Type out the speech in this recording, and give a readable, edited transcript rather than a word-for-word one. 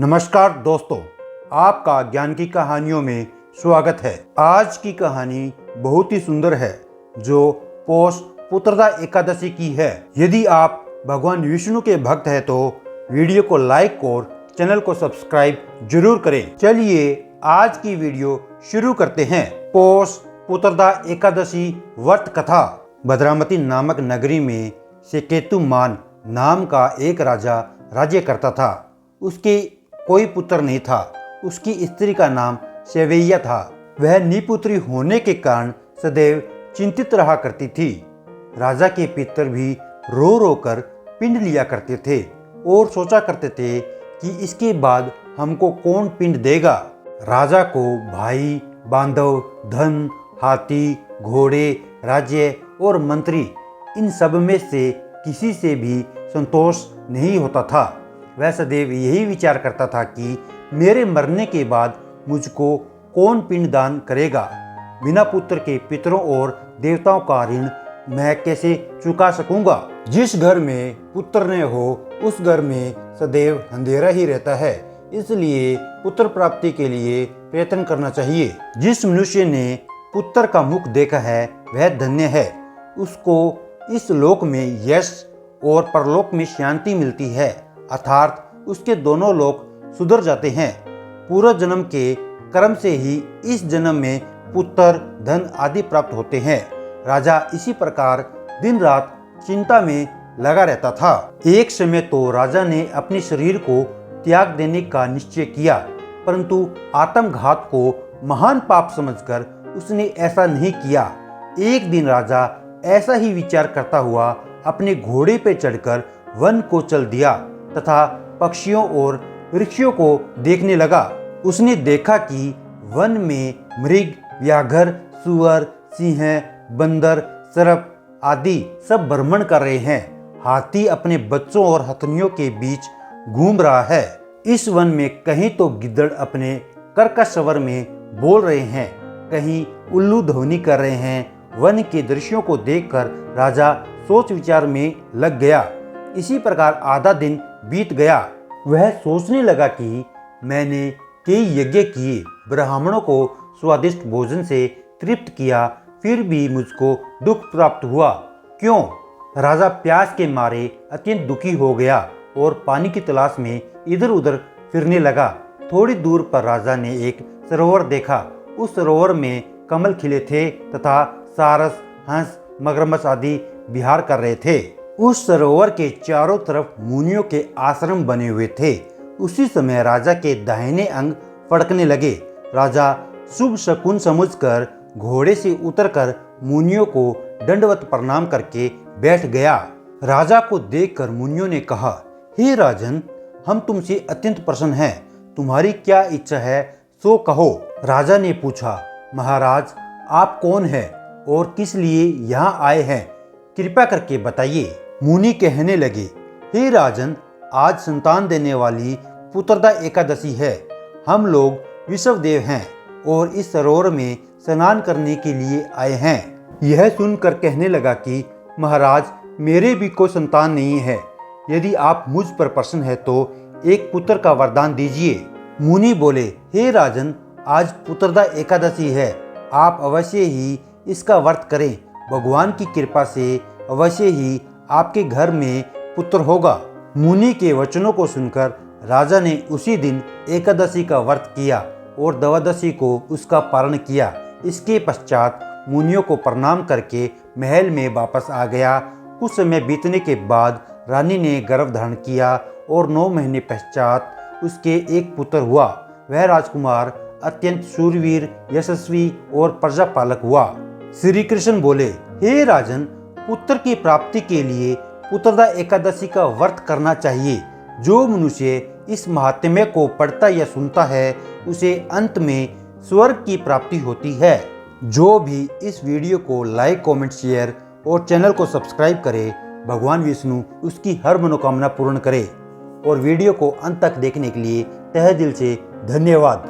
नमस्कार दोस्तों, आपका ज्ञान की कहानियों में स्वागत है। आज की कहानी बहुत ही सुंदर है जो पौष पुत्रदा एकादशी की है। यदि आप भगवान विष्णु के भक्त हैं तो वीडियो को लाइक और चैनल को सब्सक्राइब जरूर करें। चलिए आज की वीडियो शुरू करते हैं। पौष पुत्रदा एकादशी व्रत कथा। भद्रावती नामक नगरी में सेकेतुमान नाम का एक राजा राज्य करता था। उसके कोई पुत्र नहीं था। उसकी स्त्री का नाम सेवैया था। वह निपुत्री होने के कारण सदैव चिंतित रहा करती थी। राजा के पितर भी रो रो कर पिंड लिया करते थे और सोचा करते थे कि इसके बाद हमको कौन पिंड देगा। राजा को भाई, बांधव, धन, हाथी, घोड़े, राज्य और मंत्री, इन सब में से किसी से भी संतोष नहीं होता था। वह सदैव यही विचार करता था कि मेरे मरने के बाद मुझको कौन पिंड दान करेगा। बिना पुत्र के पितरों और देवताओं का ऋण मैं कैसे चुका सकूंगा। जिस घर में पुत्र न हो उस घर में सदैव अंधेरा ही रहता है। इसलिए पुत्र प्राप्ति के लिए प्रयत्न करना चाहिए। जिस मनुष्य ने पुत्र का मुख देखा है वह धन्य है। उसको इस लोक में यश और परलोक में शांति मिलती है, अर्थात उसके दोनों लोक सुधर जाते हैं। पूर्व जन्म के कर्म से ही इस जन्म में पुत्र, धन आदि प्राप्त होते हैं। राजा इसी प्रकार दिन रात चिंता में लगा रहता था। एक समय तो राजा ने अपने शरीर को त्याग देने का निश्चय किया, परंतु आत्मघात को महान पाप समझकर उसने ऐसा नहीं किया। एक दिन राजा ऐसा ही विचार करता हुआ अपने घोड़े पर चढ़कर वन को चल दिया तथा पक्षियों और वृक्षों को देखने लगा। उसने देखा कि वन में मृग, व्याघ्र, सुअर, सिंह, बंदर, सर्प आदि सब भ्रमण कर रहे हैं। हाथी अपने बच्चों और हथनियों के बीच घूम रहा है। इस वन में कहीं तो गिद्दड़ अपने कर्कश स्वर में बोल रहे हैं, कहीं उल्लू ध्वनि कर रहे हैं। वन के दृश्यों को देखकर राजा सोच विचार में लग गया। इसी प्रकार आधा दिन बीत गया। वह सोचने लगा कि मैंने कई यज्ञ किए, ब्राह्मणों को स्वादिष्ट भोजन से तृप्त किया, फिर भी मुझको दुख प्राप्त हुआ। क्यों? राजा प्यास के मारे अत्यंत दुखी हो गया और पानी की तलाश में इधर उधर फिरने लगा। थोड़ी दूर पर राजा ने एक सरोवर देखा। उस सरोवर में कमल खिले थे तथा सारस, हंस, मगरमच्छ आदि विहार कर रहे थे। उस सरोवर के चारों तरफ मुनियों के आश्रम बने हुए थे। उसी समय राजा के दाहिने अंग फड़कने लगे। राजा शुभ शकुन समझकर घोड़े से उतरकर मुनियों को दंडवत प्रणाम करके बैठ गया। राजा को देखकर मुनियों ने कहा, हे राजन, हम तुमसे अत्यंत प्रसन्न हैं। तुम्हारी क्या इच्छा है सो कहो। राजा ने पूछा, महाराज, आप कौन हैं और किस लिए यहाँ आए हैं? कृपया करके बताइए। मुनि कहने लगे, हे राजन, आज संतान देने वाली पुत्रदा एकादशी है। हम लोग विश्वदेव हैं और इस सरोवर में स्नान करने के लिए आए हैं। यह सुनकर कहने लगा कि महाराज, मेरे भी कोई संतान नहीं है। यदि आप मुझ पर प्रसन्न है तो एक पुत्र का वरदान दीजिए। मुनि बोले, हे राजन, आज पुत्रदा एकादशी है। आप अवश्य ही इसका व्रत करें। भगवान की कृपा से अवश्य ही आपके घर में पुत्र होगा। मुनि के वचनों को सुनकर राजा ने उसी दिन एकादशी का व्रत किया और द्वादशी को उसका पारण किया। इसके पश्चात मुनियों को प्रणाम करके महल में वापस आ गया। कुछ समय बीतने के बाद रानी ने गर्भ धारण किया और 9 महीने पश्चात उसके एक पुत्र हुआ। वह राजकुमार अत्यंत शूरवीर, यशस्वी और प्रजापालक हुआ। श्री कृष्ण बोले, हे राजन, पुत्र की प्राप्ति के लिए पुत्रदा एकादशी का व्रत करना चाहिए। जो मनुष्य इस महात्म्य को पढ़ता या सुनता है उसे अंत में स्वर्ग की प्राप्ति होती है। जो भी इस वीडियो को लाइक, कमेंट, शेयर और चैनल को सब्सक्राइब करे, भगवान विष्णु उसकी हर मनोकामना पूर्ण करे। और वीडियो को अंत तक देखने के लिए तहे दिल से धन्यवाद।